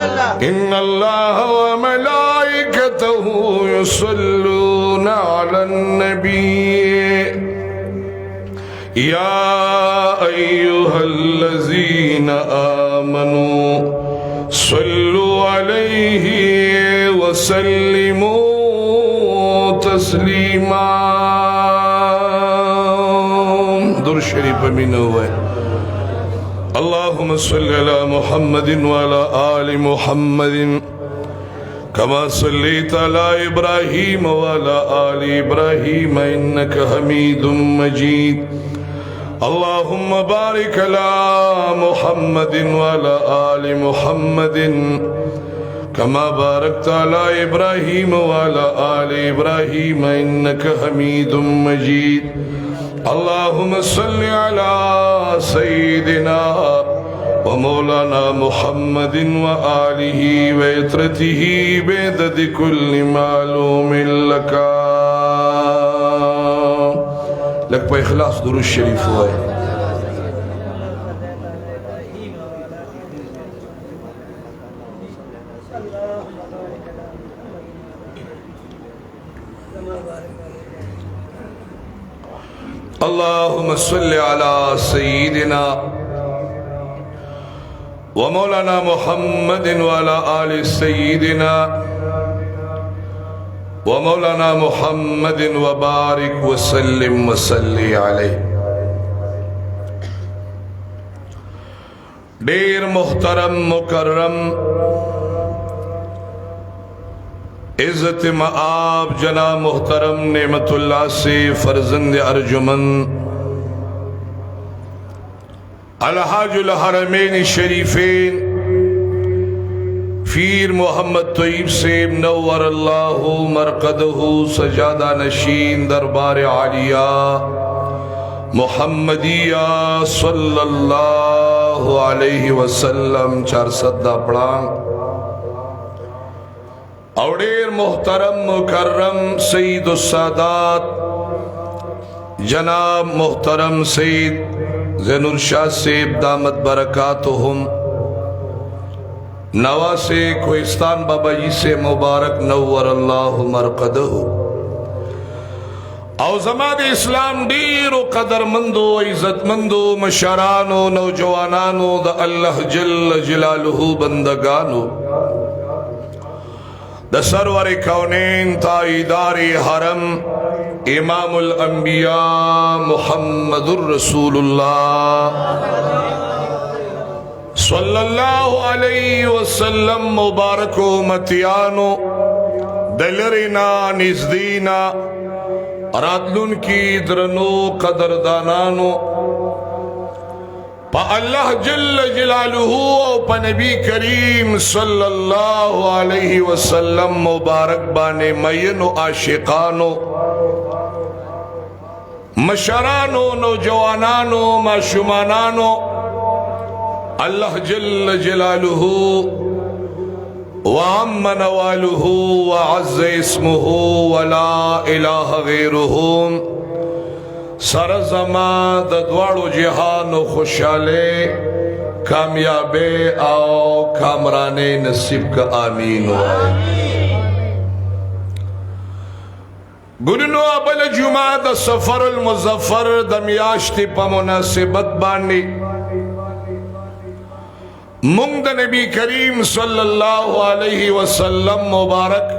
إن الله وملائكته يصلون على النبي يا أيها الذين آمنوا صلوا عليه وسلموا تسليما. درود شريف من هو اللهم صل على محمد وعلى آل محمد كما صليت على إبراهيم وعلى آل إبراهيم إنك حميد مجيد. اللهم بارك على محمد وعلى آل محمد كما باركت على إبراهيم وعلى آل إبراهيم إنك حميد مجيد. اللهم صل على سيدنا ومولانا محمد وآله وعترته بعدد كل معلوم لك. لك بإخلاص درود الشريف هو اللهم صل على سيدنا ومولانا محمد وعلى آل سيدنا ومولانا محمد وبارك وسلم وصلي عليه. ډیر محترم مکرم عزت مآب جناب محترم نعمت اللہ سے فرزند ارجمن الحاج الحرمین شریفین پیر محمد طیب سے نور اللہ مرقدہ سجادہ نشین دربار عالیہ محمدیہ صلی اللہ علیہ وسلم 400 پڑھا. اور ډیر محترم مکرم سید السادات جناب محترم سید زین الشاہ سیب دامت برکاتہم نواسے کوہستان بابا جی سے مبارک نور اللہ مرقدہ. او زمان اسلام ډیر قدر مندو عزت مندو مشرانو نوجوانانو دا اللہ جل جلالہ بندگانو دا سرور کونین تائیدار حرم امام الانبیاء محمد الرسول اللہ صلی اللہ علیہ وسلم مبارک و متیانو دلرنا نزدینا راتلن کی درنو قدردانانو پا اللہ جل جلالہ پا نبی کریم صلی اللہ علیہ وسلم مبارک بانے مین و عاشقانو مشرانو نوجوانانو معشومانانو اللہ جل جلالہ وعم نوالہ وعز اسمہ ولا الہ غیرہم سر زمان دا دوارو جہان و خوشحالے کامیابے آو کامرانے نصیب کا آمین ہو. گرنو ابل جمعہ دا سفر المظفر دا میاشتی پا مناسبت بانی منگ دا نبی کریم صلی اللہ علیہ وسلم مبارک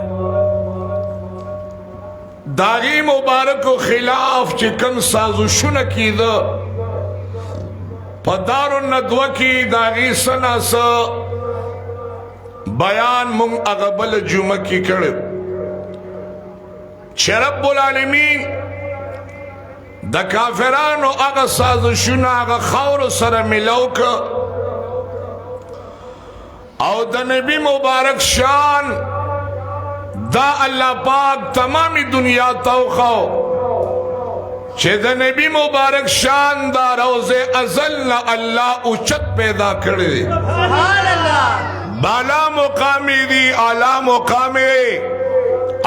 داغی مبارک و خلاف چکم سازوشن کی دا پدار الندوہ کی داغی سنا سا بیان منگ اغبل جمعہ کی کرد چھ رب العالمین دا کافران و اغا سازوشن اغا خور سر ملوک او دا نبی مبارک شان دا اللہ پاک تمامی دنیا توخو چھے دا نبی مبارک شان دا روز ازل اللہ اچت پیدا کردے بالا مقامی دی اعلی مقامی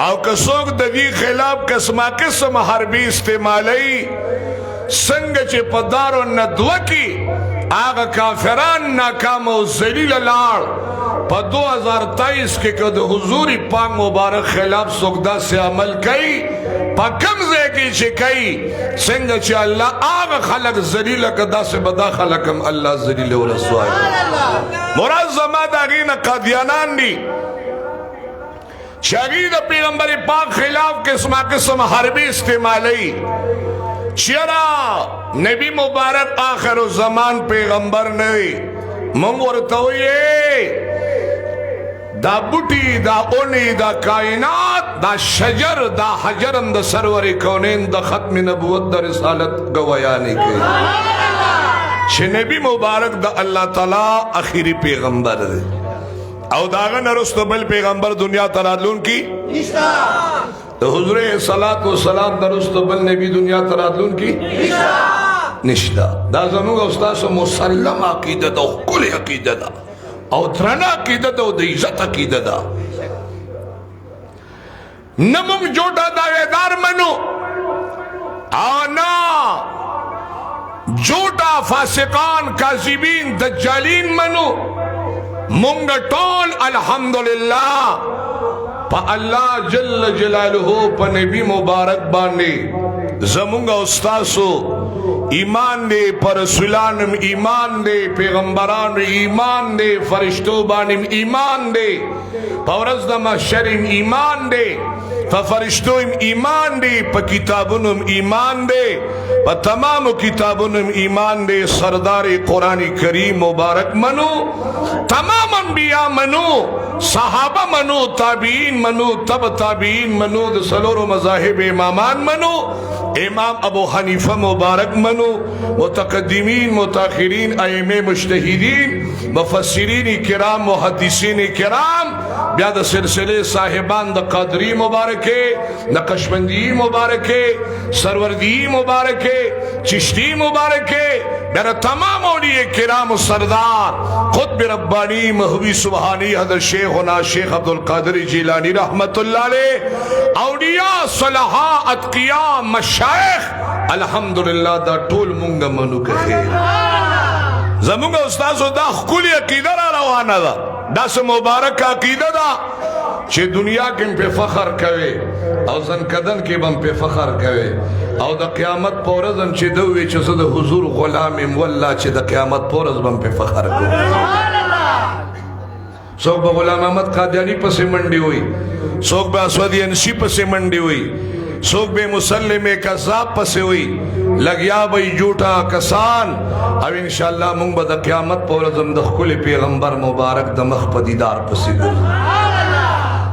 او کسوک دا دی خلاف قسمہ قسم حربی استعمالی سنگ چے پدارو ندوہ کی آغا کافران ناکام و ذلیل لار پا 2023 کے کد حضور پاک مبارک خلاف سکدہ سے عمل کئی پا کم زیگی چی کئی سنگا چی اللہ آغا خلق ذلیل کدا سے بدا خلقم اللہ ذلیل و رسوائی مراد زمان آغین قادیانان دی شاگید پیغمبر پاک خلاف قسم حربی استعمالی چرا نبی مبارک آخر الزمان پیغمبر نوی منگورتوئی دا بوٹی دا اونی دا کائنات دا شجر دا حجرم دا سرور کونین دا ختم نبوت دا رسالت گویانی کے چھ نبی مبارک دا اللہ تعالی اخیری پیغمبر دے او داغا نرستو بل پیغمبر دنیا ترادلون کی دا حضور صلاة و سلام نرستو بل نبی دنیا ترادلون کی نشتا دا زموگ استاس مسلم عقیدہ دا کل عقیدہ دا او درنا عقیدہ دا دا عزت عقیدہ دا نمونگ جوٹا داویدار منو آنا جوٹا فاسقان کاذبین دجالین منو مونگ ٹول الحمدللہ پا اللہ جل جلالہ پا نبی مبارک باندے زمونگا استاسو ایمان دے پر رسولانم ایمان دے پیغمبران ایمان دے فرشتو بانم ایمان دے پورز دا محشرم ایمان دے فرشتوم ایمان دے پا کتابنم ایمان دے پا تمام کتابنم ایمان دے سردار قرآن کریم مبارک منو تمام انبیاء منو صحابہ منو تابعین منو تب تابعین منو دا سلور مذاہب امامان منو امام ابو حنیفہ مبارک منو متقدمین متاخرین ائمہ مجتہدین مفسرین کرام محدثین کرام بیاد سلسلے صاحبان دا قادری مبارکے نقشبندی مبارکے سروردی مبارکے چشتی مبارکے بیاد تمام اولیاء کرام و سردار خطب ربانی محوی سبحانی حضرت شیخنا شیخ عبدالقادر جیلانی رحمت اللہ علیہ اولیاء صلحاء اتقیاء مشایخ الحمدللہ دا ٹول منگا منو کہے زمونگا استاذو دا خکولی عقیدہ را روانا دا دا سے مبارک عقیدہ دا چھے دنیا کم پہ فخر کوئے او زنکدن کی بم پہ فخر کوئے او دا قیامت پورزن چھے دوئے چھے صد حضور غلامم واللہ چھے دا قیامت پورز بم پہ فخر کوئے سوک با غلام احمد قادیانی پسے منڈی ہوئی سوک با اسودی انسی پسے منڈی ہوئی سوک بے مسلم کذاب پسے ہوئی لگیا بھئی جھوٹا کسان اب انشاءاللہ منگ با دا قیامت پورزم دا کل پیغمبر مبارک دا مخ پدیدار پسے گل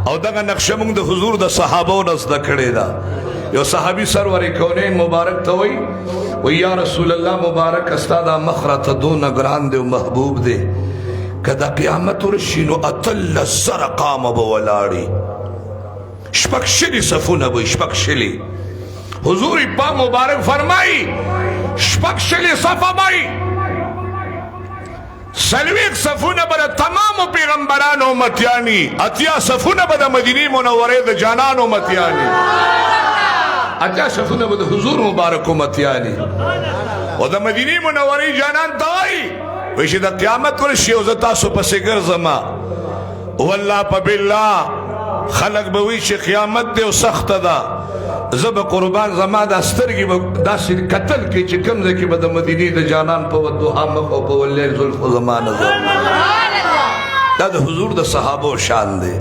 او دا نقشہ منگ دا حضور دا صحابوں نس دا کھڑے دا یو صحابی سرور کونین مبارک تا ہوئی و یا رسول اللہ مبارک استادا مخرط دون گران دے و محبوب دے کدا قیامت رشینو اتل الزر قام بولاڑی شپک شلی صفون ابو شپک شلی حضور پاک مبارک فرمائی شپک شلی صف بائی سلویک صفون بدا تمام پیغمبران امتیانی اتیا صفون بدا مدینی منورے دا جانان امتیانی اتیا صفون بدا حضور مبارک امتیانی و دا مدینی منورے جانان دوائی ویشی دا قیامت ورشی وزتا سو پس گرزما واللہ پا باللہ خلق بوی چی قیامت دے و سخت دا زب قربان زما دا سترگی دا سی قتل کی چی کم دے کی با دا مدینی دا جانان پا ودو حامق و پا واللیل ظلف و زمان زمان دا دا حضور دا صحابہ شان دے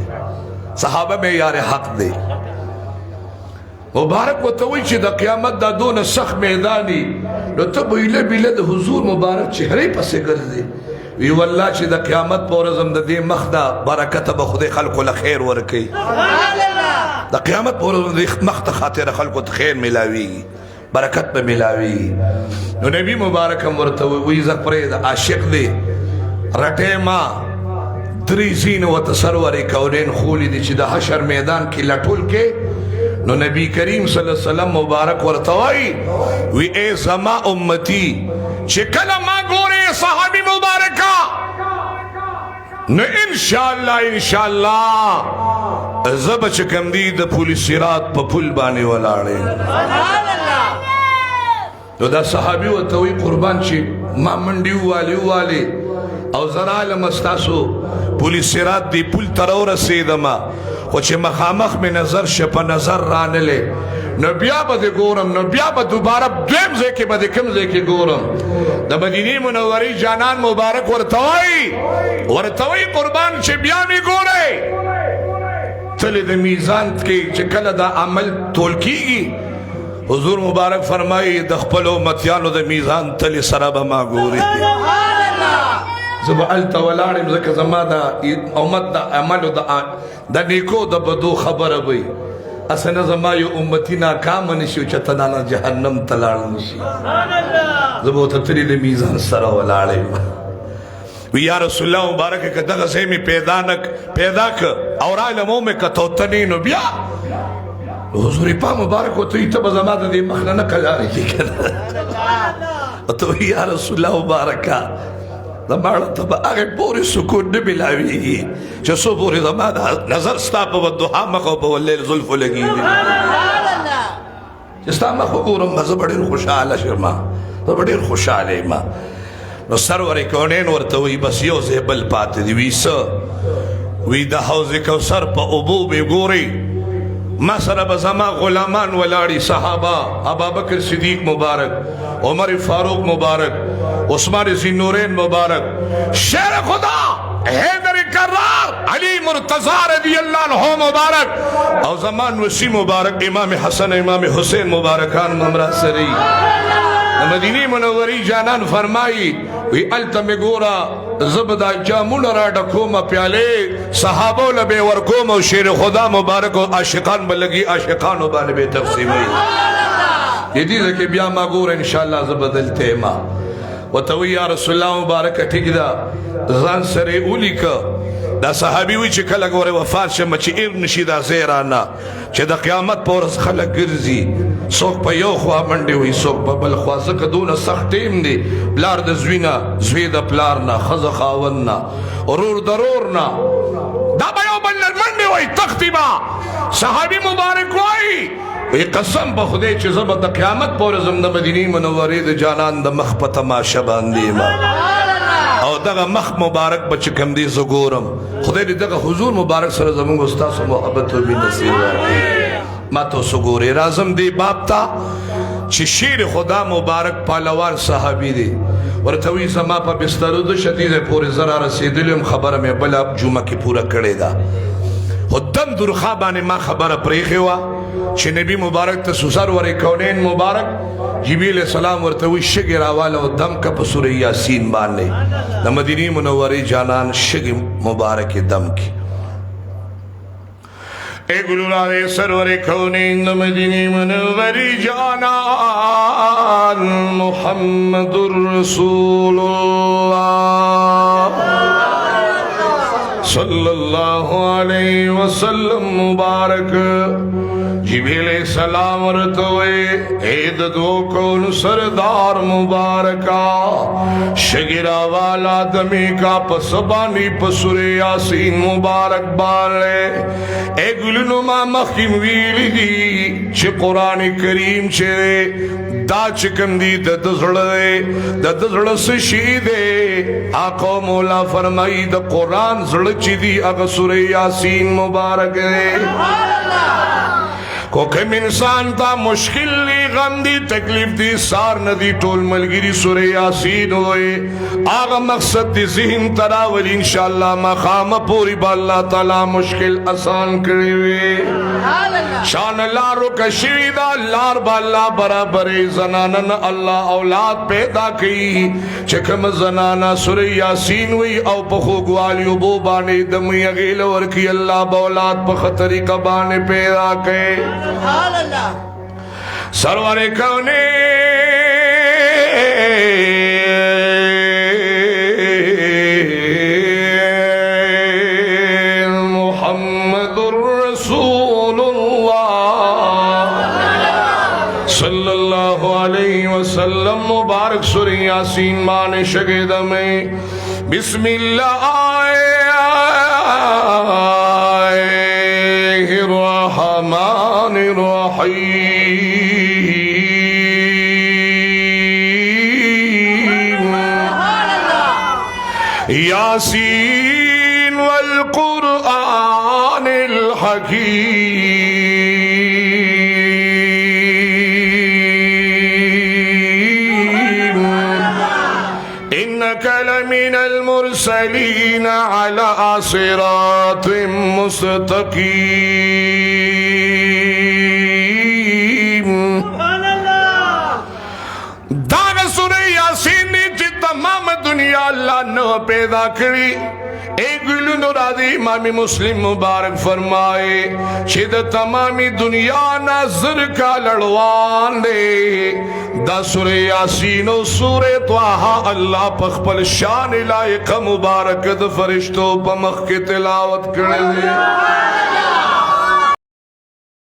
صحابہ میں یار حق دے مبارک و توی چی دا قیامت دا دون سخت میدانی نو تب ویلے بیلے دا حضور مبارک چہرے پسے کر دے وی واللہ چی دا قیامت پورزم دا دے مخدا برکت با خود خلق لخیر ورکی دا قیامت پورزم دا مخدا خاطر خلق خیر ملاوی برکت پہ ملاوی نو نبی مبارک ہم ورطوی وی زقرے دا عاشق دے رٹے ما دریزین و تصرور کونین خولی دی چی دا حشر میدان کی لٹول کے نو نبی کریم صلی اللہ علیہ وسلم مبارک ورطوائی وی اے زما امتی چکل ما گورے صحابی مبارکہ نو انشاءاللہ زب چکم دی دا پولی سرات پا پل بانے والاڑے نو دا صحابی ورطوائی قربان چی ما منڈیو والے او زرالم استاسو پولیس سرات دی پول ترو رسیدما خو چې مخامخ می نظر شپه نظر رانلے نو بیا با دی گورم نو بیا با دوبارہ دویم زیکی با دی کم زیکی گورم دا مدینی منوری جانان مبارک ورطوئی قربان چه بیا می گورے تلی دا میزان کی چه کل دا عمل تول کیگی حضور مبارک فرمائی د خپل امتیانو د میزان تلی سره به ما ګوري زه به هلته ولاړ یم ځکه زما د امت د عملو د نیکو د بدو خبره وي اسه نه زما یو امتي ناکامه نشي چې ته نه جهنم ته لاړ نشي زه به ورته تلي د میزان سره ولاړ یم وی یا رسول الله مبارک که دغه ځای مې پیدا که او رالمو مې که توتنی نو بیا حضور پاک مبارک و توی تب زمان دی مخنا نکلاری کی کنا توی یا رسول اللہ مبارکا زمان تب آگے پوری سکون نملاوی گی چه سو پوری زمان نظر ستا پا ودوحا مخو پا واللیل ظلفو لگی دی چستا مخو گورم مزا بڑیر خوشحال شرما بڑیر خوشحال ما نو سرور کونین ورطوی بس یو زیبل پاتی دی وی دا حوز کوثر پا ابو بی گوری ما سره به زما غلامان ولاړي صحابه ابابکر صدیق مبارک عمر فاروق مبارک عثمان ذی مبارک شیر خدا حیدر کرار علی مرتضی رضی اللہ عنہ مبارک او زمان وسی مبارک امام حسن امام حسین مبارکان ممرا سری مدینی منوری جانان فرمائی وی التم گورا زبدا جامون را ڈکوم پیالے صحابو لبے ورکوم و شیر خدا مبارک و عاشقان بلگی عاشقانو بانے بے تقسیمی یہ دیزا کہ بیا ما گورا انشاءاللہ زبدلتے ما و توی یا رسول اللہ مبارک ٹھیک دا زان سرے اولی کا دا صحابی وی چه کلک وره وفات شم چه ایر نشی دا زیرانا چه دا قیامت پورس خلق گرزی سوک پا یو خواه منده وی سوک پا بل خواه زکا دون سختیم دی بلار دا زوینا زوی دا پلارنا خز خاوننا رور درورنا دا با یو بلر منده وی تختی با صحابی مبارک وی وی قسم با خودی چه زبا دا قیامت پورزم دا مدینی منوری دا جانان دا مخ پا تماشا باندی ما او دغه مخ مبارک بچ کم دی زګورم خدای دې دغه حضور مبارک سره زموږ استاد محبت او مين نصیب ورکړي ما ته سګورې رازم دی باب تا چې شیر خدا مبارک پهلوان صحابي دی ورته وی زما په بستر د شدید پورې زرا رسیدلم خبره مې بل جمعه کې پورا کړې ده خدام درخه باندې ما خبره پرېخه وا چې نبی مبارک ته سوسر ورې کونین مبارک جبریل السلام ورتوی شگی راوالا و دم کا پسور یاسین بانے دا مدینی منوری جانان شگی مبارک دم کی اے گلولاد سرور کونین دا مدینی منوری جانان محمد الرسول اللہ صلی اللہ علیہ وسلم مبارک جبریل السلام ورتوئے اید دو کون سردار مبارکا شگرہ والا دمی کا پسبانی پسور یاسین مبارک بالے اے گلنما مخیم ویلی دی چھ قرآن کریم چھے دا چکم دی دزڑ سشیدے آقا مولا فرمائی دا قرآن زڑ چی دی اگا سور یاسین مبارک دے کو کم انسان تا مشکل لی غم دی تکلیف دی سار ندی ٹول ملگیری سورہ یاسین ہوئے آغا مقصد دی ذہن تراولی انشاءاللہ مقام پوری با اللہ تعالی مشکل آسان کرے ہوئے شان اللہ رکا شویدہ لار با اللہ برابر زنانن اللہ اولاد پیدا کی چکم زنانا سورہ یاسین ہوئی او پخوگوالی ابو بانے دمی اغیل ورکی اللہ با اولاد پخطری کبانے پیدا کے سرور کونے محمد الرسول اللہ صلی اللہ علیہ وسلم مبارک سورہ یاسین مان شگید میں بسم اللہ الرحمن الرحیم यासीन वल कुरआनिल हकीम इन्नका लमिनल मुरसलीन अला सिरातिम मुस्तकीम। दाग सूरह यासीन ची तमाम दुनिया अल्लाह ने पैदा करी। एक राजी इमामी मुस्लिम मुबारक फरमाए शिद तमामी दुनिया नजर का लड़वान दे दा सूरह यासीन और सूरह त्वाहा अल्लाह पखपल शान लायक मुबारक द फरिश्तों पमख के तिलावत करे।